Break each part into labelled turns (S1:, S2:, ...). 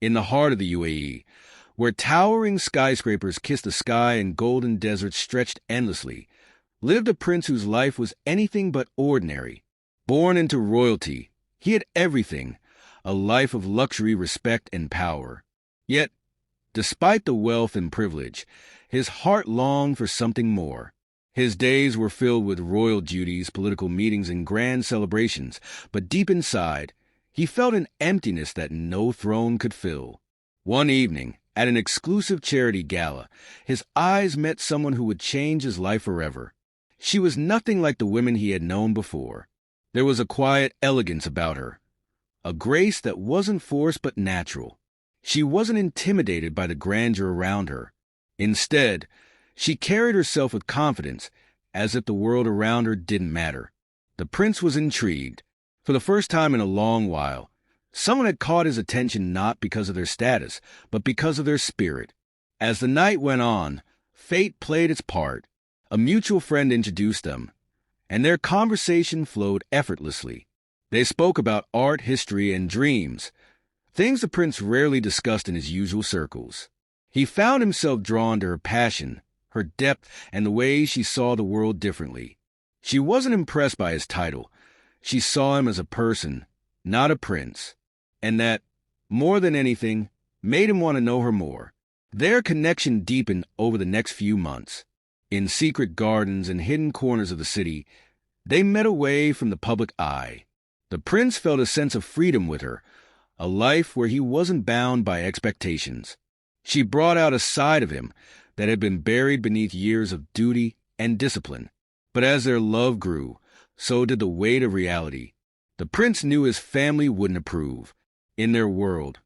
S1: in the heart of the UAE, where towering skyscrapers kissed the sky and golden deserts stretched endlessly, lived a prince whose life was anything but ordinary. Born into royalty, he had everything, a life of luxury, respect, and power. Yet, despite the wealth and privilege, his heart longed for something more. His days were filled with royal duties, political meetings, and grand celebrations, but deep inside, he felt an emptiness that no throne could fill. One evening, at an exclusive charity gala, his eyes met someone who would change his life forever. She was nothing like the women he had known before. There was a quiet elegance about her, a grace that wasn't forced but natural. She wasn't intimidated by the grandeur around her. Instead, she carried herself with confidence, as if the world around her didn't matter. The prince was intrigued. For the first time in a long while, someone had caught his attention not because of their status, but because of their spirit. As the night went on, fate played its part. A mutual friend introduced them, and their conversation flowed effortlessly. They spoke about art, history, and dreams, things the prince rarely discussed in his usual circles. He found himself drawn to her passion, her depth, and the way she saw the world differently. She wasn't impressed by his title. She saw him as a person, not a prince, and that, more than anything, made him want to know her more. Their connection deepened over the next few months. In secret gardens and hidden corners of the city, they met away from the public eye. The prince felt a sense of freedom with her, a life where he wasn't bound by expectations. She brought out a side of him that had been buried beneath years of duty and discipline. But as their love grew, so did the weight of reality. The prince knew his family wouldn't approve. In their world,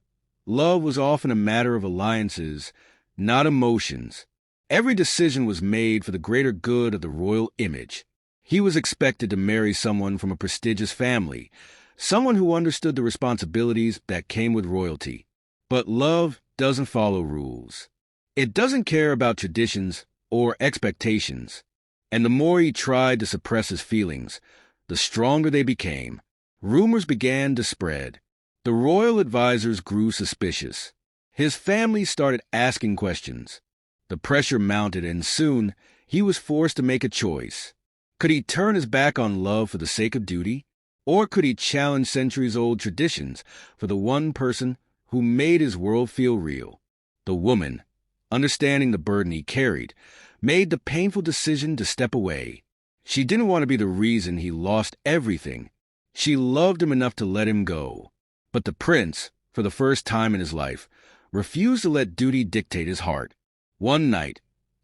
S1: love was often a matter of alliances, not emotions. Every decision was made for the greater good of the royal image. He was expected to marry someone from a prestigious family, someone who understood the responsibilities that came with royalty. But love doesn't follow rules. It doesn't care about traditions or expectations. And the more he tried to suppress his feelings, the stronger they became. Rumors began to spread. The royal advisors grew suspicious. His family started asking questions. The pressure mounted, and soon he was forced to make a choice. Could he turn his back on love for the sake of duty? Or could he challenge centuries-old traditions for the one person who made his world feel real? The woman, understanding the burden he carried, made the painful decision to step away. She didn't want to be the reason he lost everything. She loved him enough to let him go. But the prince, for the first time in his life, refused to let duty dictate his heart. One night,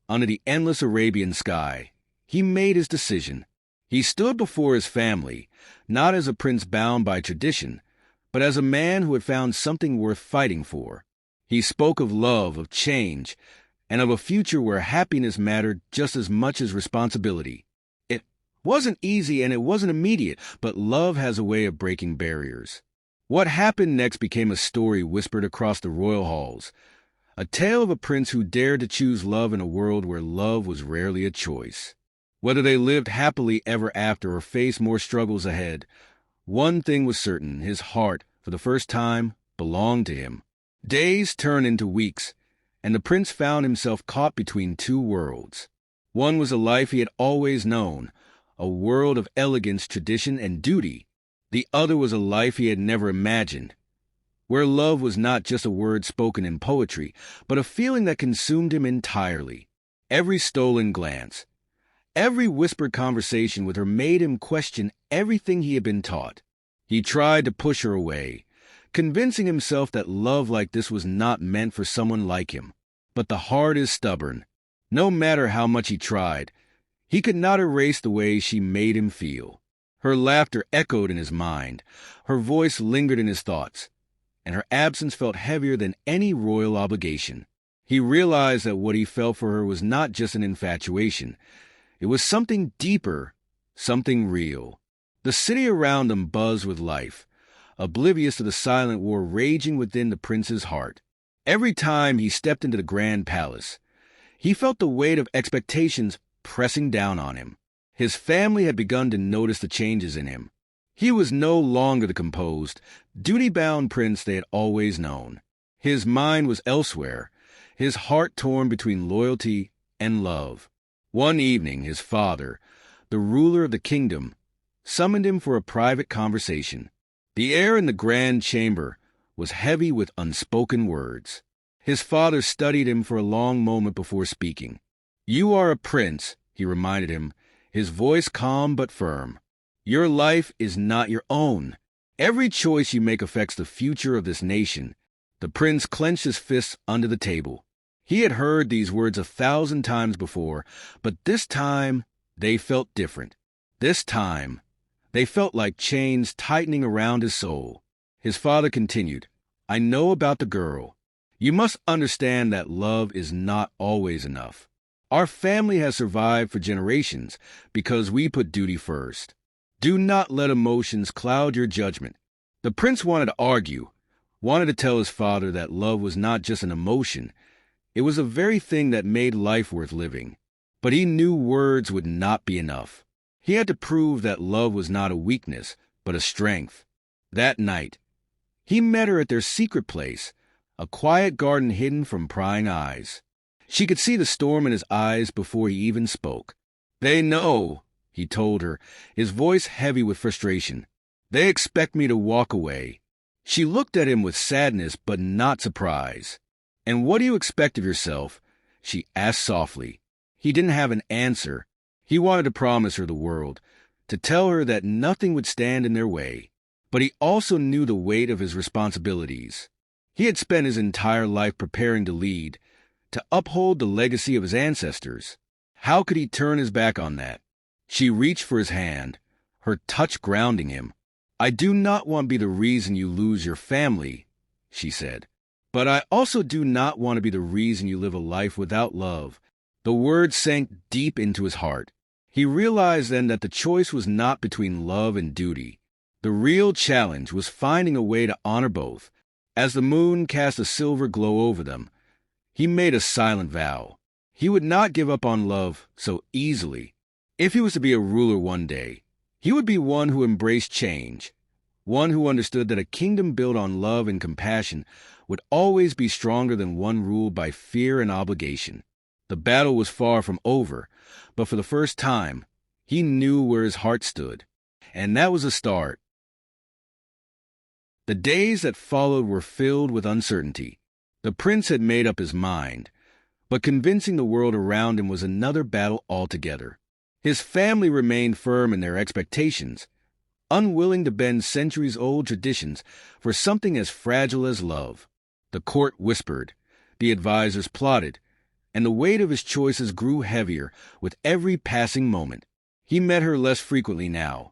S1: under the endless Arabian sky, he made his decision. He stood before his family, not as a prince bound by tradition, but as a man who had found something worth fighting for. He spoke of love, of change, and of a future where happiness mattered just as much as responsibility. It wasn't easy and it wasn't immediate, but love has a way of breaking barriers. What happened next became a story whispered across the royal halls, a tale of a prince who dared to choose love in a world where love was rarely a choice. Whether they lived happily ever after or faced more struggles ahead, one thing was certain: his heart, for the first time, belonged to him. Days turned into weeks, and the prince found himself caught between two worlds. One was a life he had always known, a world of elegance, tradition, and duty. The other was a life he had never imagined, where love was not just a word spoken in poetry, but a feeling that consumed him entirely. Every stolen glance, every whispered conversation with her made him question everything he had been taught. He tried to push her away, convincing himself that love like this was not meant for someone like him. But the heart is stubborn. No matter how much he tried, he could not erase the way she made him feel. Her laughter echoed in his mind, her voice lingered in his thoughts, and her absence felt heavier than any royal obligation. He realized that what he felt for her was not just an infatuation. It was something deeper, something real. The city around them buzzed with life, oblivious to the silent war raging within the prince's heart. Every time he stepped into the grand palace, he felt the weight of expectations pressing down on him. His family had begun to notice the changes in him. He was no longer the composed, duty-bound prince they had always known. His mind was elsewhere, his heart torn between loyalty and love. One evening, his father, the ruler of the kingdom, summoned him for a private conversation. The air in the grand chamber was heavy with unspoken words. His father studied him for a long moment before speaking. "You are a prince," he reminded him, his voice calm but firm. "Your life is not your own. Every choice you make affects the future of this nation." The prince clenched his fists under the table. He had heard these words 1,000 times before, but this time they felt different. This time they felt like chains tightening around his soul. His father continued, "I know about the girl. You must understand that love is not always enough. Our family has survived for generations because we put duty first. Do not let emotions cloud your judgment." The prince wanted to argue, wanted to tell his father that love was not just an emotion. It was the very thing that made life worth living. But he knew words would not be enough. He had to prove that love was not a weakness, but a strength. That night, he met her at their secret place, a quiet garden hidden from prying eyes. She could see the storm in his eyes before he even spoke. "They know," he told her, his voice heavy with frustration. "They expect me to walk away." She looked at him with sadness but not surprise. "And what do you expect of yourself?" she asked softly. He didn't have an answer. He wanted to promise her the world, to tell her that nothing would stand in their way. But he also knew the weight of his responsibilities. He had spent his entire life preparing to lead, to uphold the legacy of his ancestors. How could he turn his back on that? She reached for his hand, her touch grounding him. "I do not want to be the reason you lose your family," she said. "But I also do not want to be the reason you live a life without love." The words sank deep into his heart. He realized then that the choice was not between love and duty. The real challenge was finding a way to honor both. As the moon cast a silver glow over them, he made a silent vow. He would not give up on love so easily. If he was to be a ruler one day, he would be one who embraced change, one who understood that a kingdom built on love and compassion would always be stronger than one ruled by fear and obligation. The battle was far from over, but for the first time, he knew where his heart stood. And that was a start. The days that followed were filled with uncertainty. The prince had made up his mind, but convincing the world around him was another battle altogether. His family remained firm in their expectations, unwilling to bend centuries-old traditions for something as fragile as love. The court whispered, the advisors plotted, and the weight of his choices grew heavier with every passing moment. He met her less frequently now,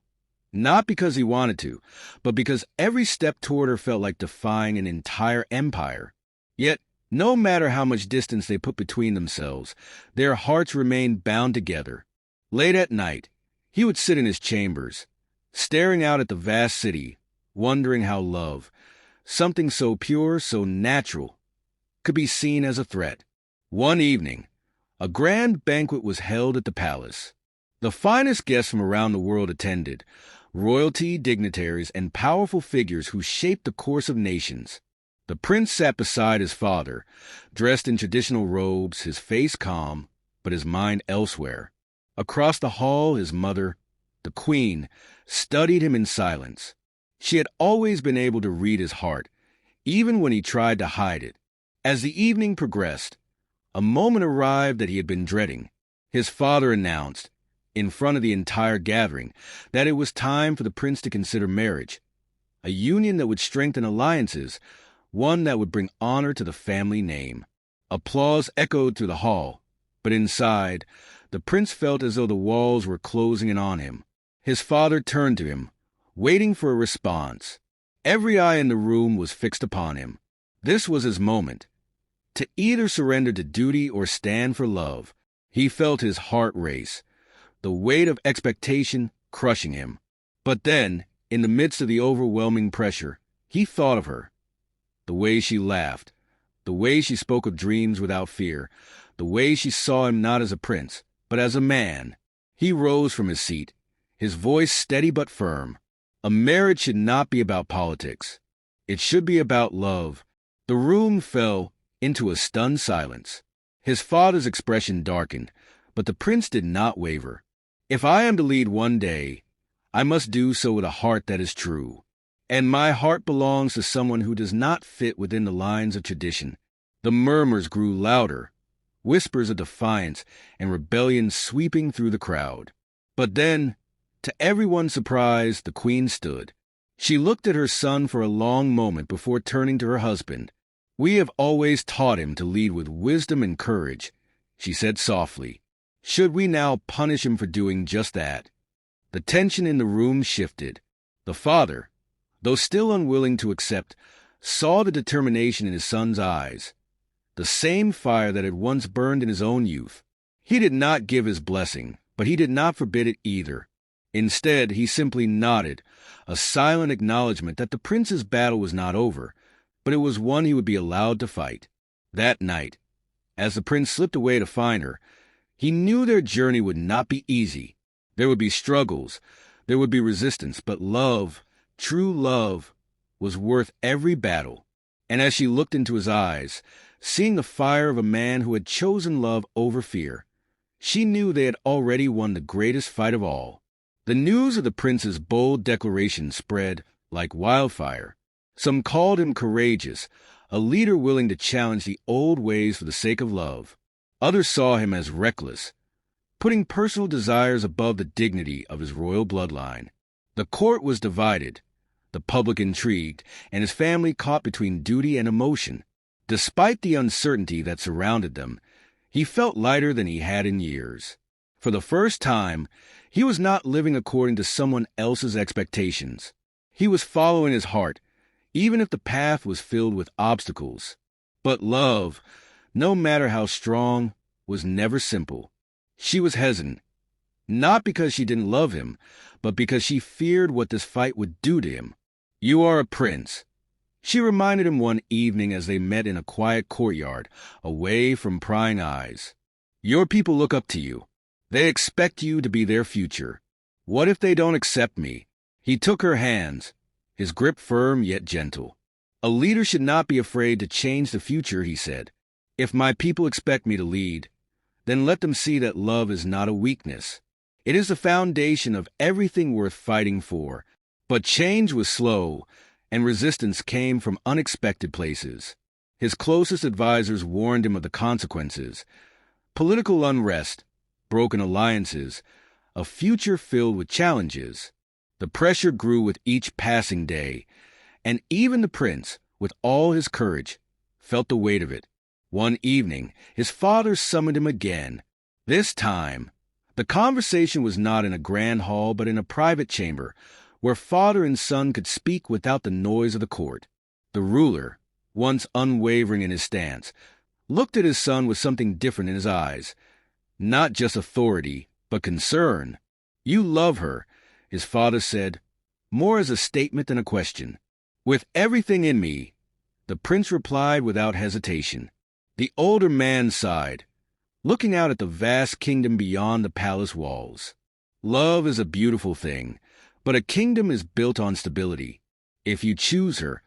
S1: not because he wanted to, but because every step toward her felt like defying an entire empire. Yet, no matter how much distance they put between themselves, their hearts remained bound together. Late at night, he would sit in his chambers, staring out at the vast city, wondering how love, something so pure, so natural, could be seen as a threat. One evening, a grand banquet was held at the palace. The finest guests from around the world attended, royalty, dignitaries, and powerful figures who shaped the course of nations. The prince sat beside his father, dressed in traditional robes, his face calm, but his mind elsewhere. Across the hall, his mother, the queen, studied him in silence. She had always been able to read his heart, even when he tried to hide it. As the evening progressed, a moment arrived that he had been dreading. His father announced, in front of the entire gathering, that it was time for the prince to consider marriage, a union that would strengthen alliances, one that would bring honor to the family name. Applause echoed through the hall, but inside, the prince felt as though the walls were closing in on him. His father turned to him, waiting for a response. Every eye in the room was fixed upon him. This was his moment, to either surrender to duty or stand for love. He felt his heart race, the weight of expectation crushing him. But then, in the midst of the overwhelming pressure, he thought of her. The way she laughed, the way she spoke of dreams without fear, the way she saw him not as a prince, but as a man. He rose from his seat, his voice steady but firm. A marriage should not be about politics. It should be about love, The room fell into a stunned silence. His father's expression darkened, but the prince did not waver. "If I am to lead one day, I must do so with a heart that is true. And my heart belongs to someone who does not fit within the lines of tradition." The murmurs grew louder, whispers of defiance and rebellion sweeping through the crowd. But then, to everyone's surprise, the queen stood. She looked at her son for a long moment before turning to her husband. "We have always taught him to lead with wisdom and courage," she said softly. "Should we now punish him for doing just that?" The tension in the room shifted. The father, though still unwilling to accept, saw the determination in his son's eyes, the same fire that had once burned in his own youth. He did not give his blessing, but he did not forbid it either. Instead, he simply nodded, a silent acknowledgement that the prince's battle was not over, but it was one he would be allowed to fight. That night, as the prince slipped away to find her, he knew their journey would not be easy. There would be struggles, there would be resistance, but love, true love, was worth every battle. And as she looked into his eyes, seeing the fire of a man who had chosen love over fear, she knew they had already won the greatest fight of all. The news of the prince's bold declaration spread like wildfire. Some called him courageous, a leader willing to challenge the old ways for the sake of love. Others saw him as reckless, putting personal desires above the dignity of his royal bloodline. The court was divided, the public intrigued, and his family caught between duty and emotion. Despite the uncertainty that surrounded them, he felt lighter than he had in years. For the first time, he was not living according to someone else's expectations. He was following his heart, even if the path was filled with obstacles. But love, no matter how strong, was never simple. She was hesitant, not because she didn't love him, but because she feared what this fight would do to him. "You are a prince," she reminded him one evening as they met in a quiet courtyard, away from prying eyes. "Your people look up to you. They expect you to be their future. What if they don't accept me?" He took her hands, his grip firm yet gentle. "A leader should not be afraid to change the future," he said. "If my people expect me to lead, then let them see that love is not a weakness. It is the foundation of everything worth fighting for." But change was slow, and resistance came from unexpected places. His closest advisors warned him of the consequences: political unrest, broken alliances, a future filled with challenges. The pressure grew with each passing day, and even the prince, with all his courage, felt the weight of it. One evening, his father summoned him again. This time, the conversation was not in a grand hall but in a private chamber, where father and son could speak without the noise of the court. The ruler, once unwavering in his stance, looked at his son with something different in his eyes. Not just authority, but concern. "You love her," his father said, more as a statement than a question. "With everything in me," the prince replied without hesitation. The older man sighed, looking out at the vast kingdom beyond the palace walls. "Love is a beautiful thing, but a kingdom is built on stability. If you choose her,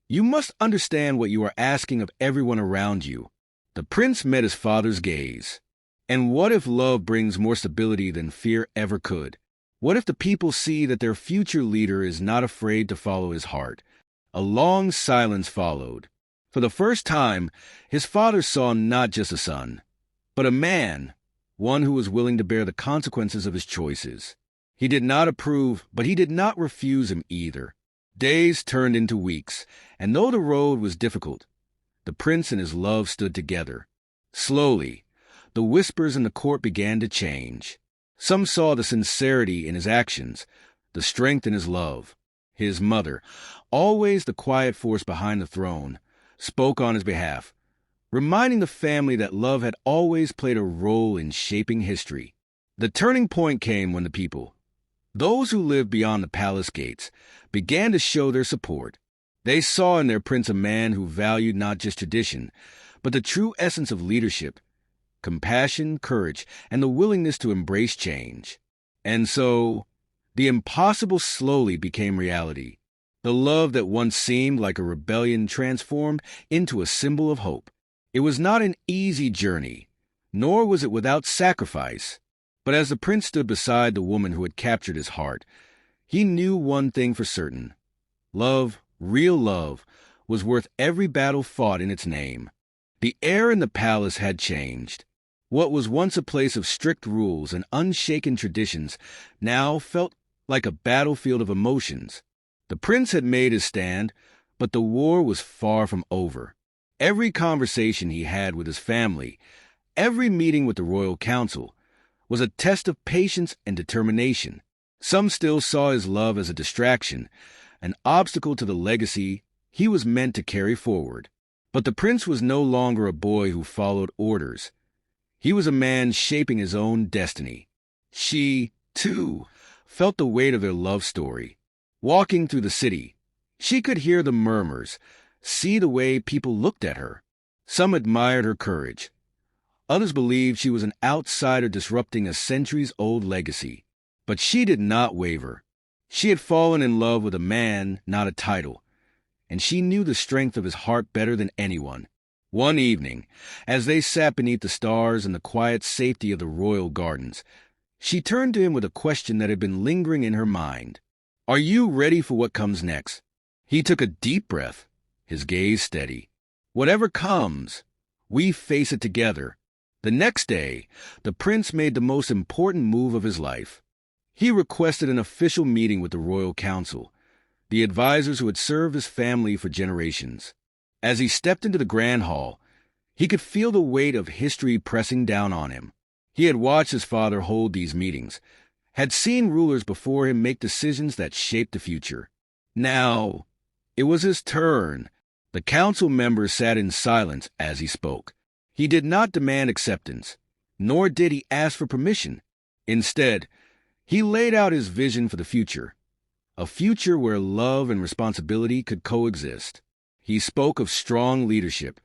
S1: you must understand what you are asking of everyone around you." The prince met his father's gaze. And what if love brings more stability than fear ever could? What if the people see that their future leader is not afraid to follow his heart? A long silence followed. For the first time, his father saw not just a son, but a man, one who was willing to bear the consequences of his choices. He did not approve, but he did not refuse him either. Days turned into weeks, and though the road was difficult, the prince and his love stood together. Slowly, the whispers in the court began to change. Some saw the sincerity in his actions, the strength in his love. His mother, always the quiet force behind the throne, spoke on his behalf, reminding the family that love had always played a role in shaping history. The turning point came when the people, those who lived beyond the palace gates, began to show their support. They saw in their prince a man who valued not just tradition, but the true essence of leadership: compassion, courage, and the willingness to embrace change. And so, the impossible slowly became reality. The love that once seemed like a rebellion transformed into a symbol of hope. It was not an easy journey, nor was it without sacrifice. But as the prince stood beside the woman who had captured his heart, he knew one thing for certain. Love, real love, was worth every battle fought in its name. The air in the palace had changed. What was once a place of strict rules and unshaken traditions now felt like a battlefield of emotions. The prince had made his stand, but the war was far from over. Every conversation he had with his family, every meeting with the royal council, was a test of patience and determination. Some still saw his love as a distraction, an obstacle to the legacy he was meant to carry forward. But the prince was no longer a boy who followed orders. He was a man shaping his own destiny. She, too, felt the weight of their love story. Walking through the city, she could hear the murmurs, see the way people looked at her. Some admired her courage. Others believed she was an outsider disrupting a centuries-old legacy. But she did not waver. She had fallen in love with a man, not a title, and she knew the strength of his heart better than anyone. One evening, as they sat beneath the stars in the quiet safety of the royal gardens, she turned to him with a question that had been lingering in her mind. "Are you ready for what comes next?" He took a deep breath, his gaze steady. "Whatever comes, we face it together." The next day, the prince made the most important move of his life. He requested an official meeting with the royal council, the advisors who had served his family for generations. As he stepped into the grand hall, he could feel the weight of history pressing down on him. He had watched his father hold these meetings, had seen rulers before him make decisions that shaped the future. Now, it was his turn. The council members sat in silence as he spoke. He did not demand acceptance, nor did he ask for permission. Instead, he laid out his vision for the future, a future where love and responsibility could coexist. He spoke of strong leadership,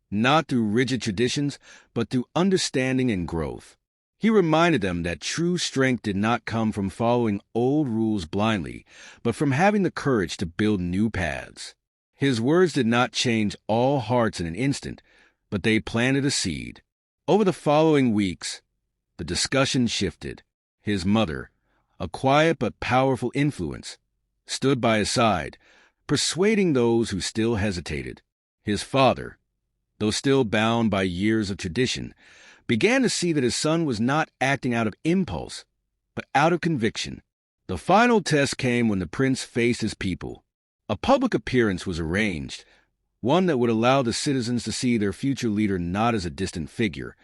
S1: not through rigid traditions, but through understanding and growth. He reminded them that true strength did not come from following old rules blindly, but from having the courage to build new paths. His words did not change all hearts in an instant, but they planted a seed. Over the following weeks, the discussion shifted. His mother, a quiet but powerful influence, stood by his side, persuading those who still hesitated. His father, though still bound by years of tradition, began to see that his son was not acting out of impulse, but out of conviction. The final test came when the prince faced his people. A public appearance was arranged, one that would allow the citizens to see their future leader not as a distant figure,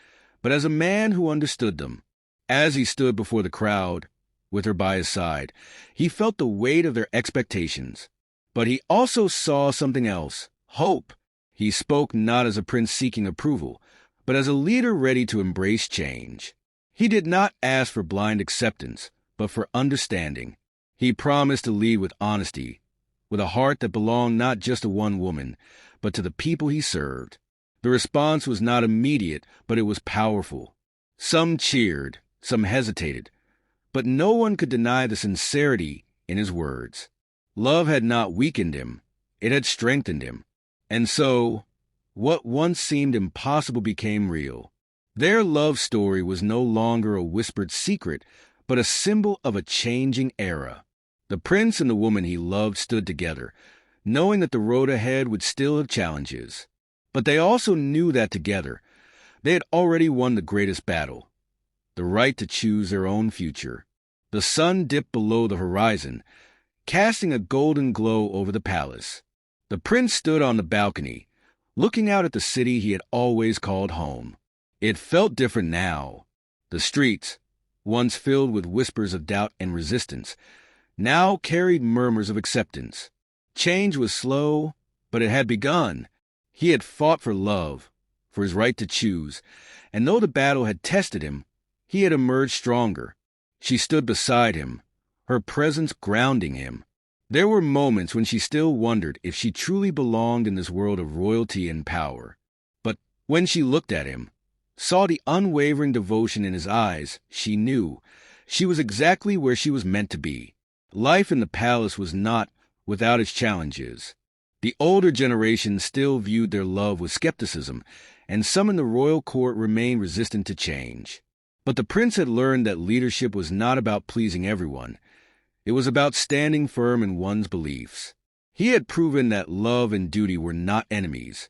S1: but as a man who understood them. As he stood before the crowd, with her by his side, he felt the weight of their expectations. But he also saw something else, hope. He spoke not as a prince seeking approval, but as a leader ready to embrace change. He did not ask for blind acceptance, but for understanding. He promised to lead with honesty, with a heart that belonged not just to one woman, but to the people he served. The response was not immediate, but it was powerful. Some cheered, some hesitated, but no one could deny the sincerity in his words. Love had not weakened him, it had strengthened him. And so, what once seemed impossible became real. Their love story was no longer a whispered secret, but a symbol of a changing era. The prince and the woman he loved stood together, knowing that the road ahead would still have challenges. But they also knew that together, they had already won the greatest battle, the right to choose their own future. The sun dipped below the horizon, casting a golden glow over the palace. The prince stood on the balcony, looking out at the city he had always called home. It felt different now. The streets, once filled with whispers of doubt and resistance, now carried murmurs of acceptance. Change was slow, but it had begun. He had fought for love, for his right to choose, and though the battle had tested him, he had emerged stronger. She stood beside him, her presence grounding him. There were moments when she still wondered if she truly belonged in this world of royalty and power. But when she looked at him, saw the unwavering devotion in his eyes, she knew she was exactly where she was meant to be. Life in the palace was not without its challenges. The older generation still viewed their love with skepticism, and some in the royal court remained resistant to change. But the prince had learned that leadership was not about pleasing everyone. It was about standing firm in one's beliefs. He had proven that love and duty were not enemies,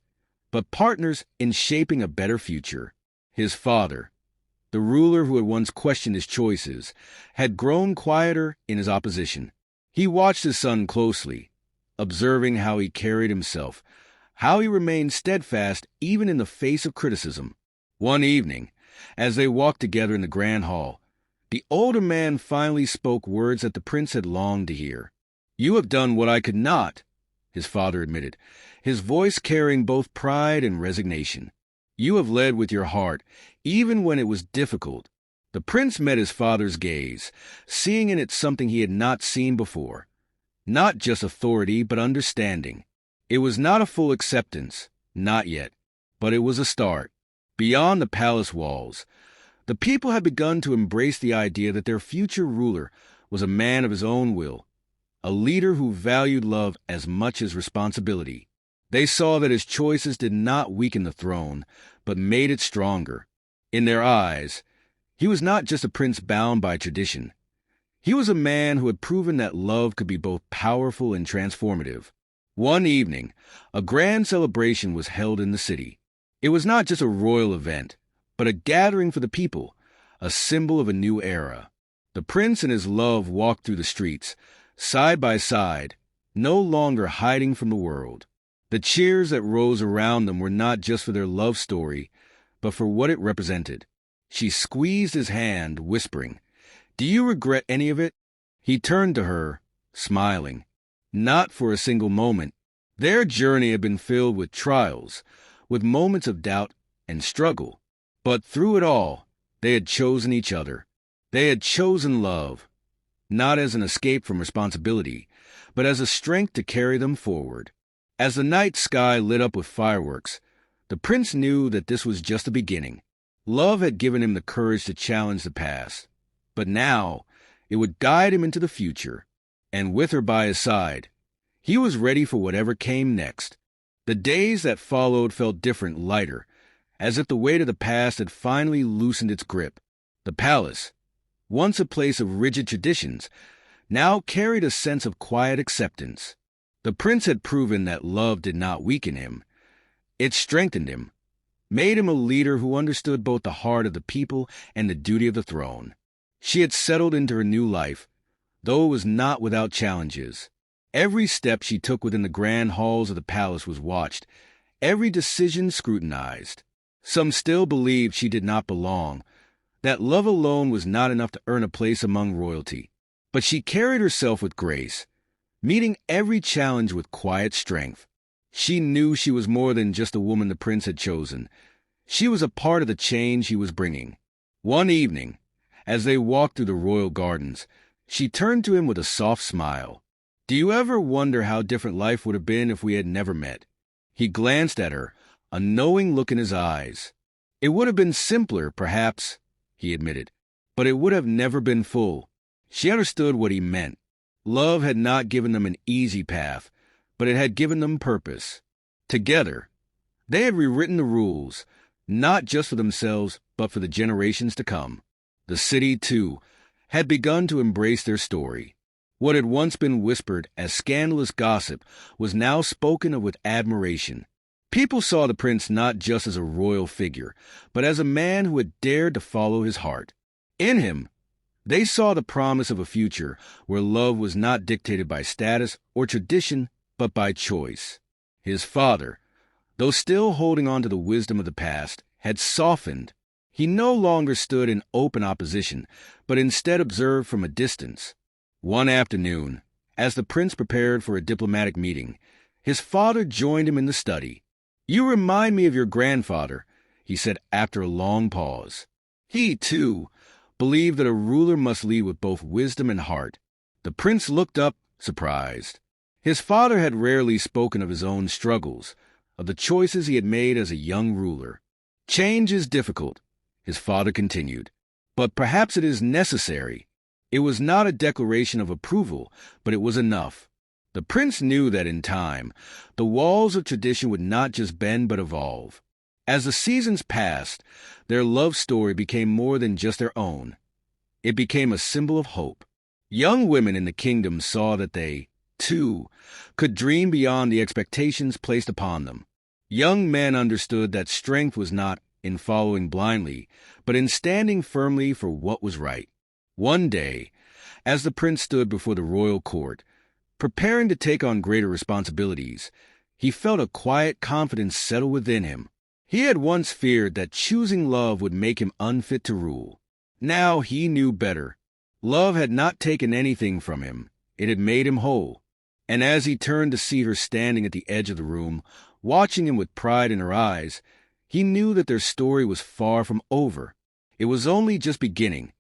S1: but partners in shaping a better future. His father, the ruler who had once questioned his choices, had grown quieter in his opposition. He watched his son closely, observing how he carried himself, how he remained steadfast even in the face of criticism. One evening, as they walked together in the grand hall, the older man finally spoke words that the prince had longed to hear. "You have done what I could not," his father admitted, his voice carrying both pride and resignation. "You have led with your heart, even when it was difficult." The prince met his father's gaze, seeing in it something he had not seen before. Not just authority, but understanding. It was not a full acceptance, not yet, but it was a start. Beyond the palace walls, the people had begun to embrace the idea that their future ruler was a man of his own will, a leader who valued love as much as responsibility. They saw that his choices did not weaken the throne, but made it stronger. In their eyes, he was not just a prince bound by tradition. He was a man who had proven that love could be both powerful and transformative. One evening, a grand celebration was held in the city. It was not just a royal event, but a gathering for the people, a symbol of a new era. The prince and his love walked through the streets, side by side, no longer hiding from the world. The cheers that rose around them were not just for their love story, but for what it represented. She squeezed his hand, whispering, "Do you regret any of it?" He turned to her, smiling. Not for a single moment. Their journey had been filled with trials, with moments of doubt and struggle. But through it all, they had chosen each other. They had chosen love, not as an escape from responsibility, but as a strength to carry them forward. As the night sky lit up with fireworks, the prince knew that this was just the beginning. Love had given him the courage to challenge the past, but now it would guide him into the future. And with her by his side, he was ready for whatever came next. The days that followed felt different, lighter, as if the weight of the past had finally loosened its grip. The palace, once a place of rigid traditions, now carried a sense of quiet acceptance. The prince had proven that love did not weaken him. It strengthened him, made him a leader who understood both the heart of the people and the duty of the throne. She had settled into her new life, though it was not without challenges. Every step she took within the grand halls of the palace was watched, every decision scrutinized. Some still believed she did not belong, that love alone was not enough to earn a place among royalty. But she carried herself with grace, meeting every challenge with quiet strength. She knew she was more than just the woman the prince had chosen. She was a part of the change he was bringing. One evening, as they walked through the royal gardens, she turned to him with a soft smile. "Do you ever wonder how different life would have been if we had never met?" He glanced at her, a knowing look in his eyes. "It would have been simpler, perhaps," he admitted, "but it would have never been full." She understood what he meant. Love had not given them an easy path, but it had given them purpose. Together, they had rewritten the rules, not just for themselves, but for the generations to come. The city, too, had begun to embrace their story. What had once been whispered as scandalous gossip was now spoken of with admiration. People saw the prince not just as a royal figure, but as a man who had dared to follow his heart. In him, they saw the promise of a future where love was not dictated by status or tradition, but by choice. His father, though still holding on to the wisdom of the past, had softened. He no longer stood in open opposition, but instead observed from a distance. One afternoon, as the prince prepared for a diplomatic meeting, his father joined him in the study. "You remind me of your grandfather," he said after a long pause. He, too, believed that a ruler must lead with both wisdom and heart. The prince looked up, surprised. His father had rarely spoken of his own struggles, of the choices he had made as a young ruler. "Change is difficult," his father continued, "but perhaps it is necessary." It was not a declaration of approval, but it was enough. The prince knew that in time, the walls of tradition would not just bend but evolve. As the seasons passed, their love story became more than just their own. It became a symbol of hope. Young women in the kingdom saw that they, too, could dream beyond the expectations placed upon them. Young men understood that strength was not in following blindly, but in standing firmly for what was right. One day, as the prince stood before the royal court, preparing to take on greater responsibilities, he felt a quiet confidence settle within him. He had once feared that choosing love would make him unfit to rule. Now he knew better. Love had not taken anything from him. It had made him whole. And as he turned to see her standing at the edge of the room, watching him with pride in her eyes, he knew that their story was far from over. It was only just beginning.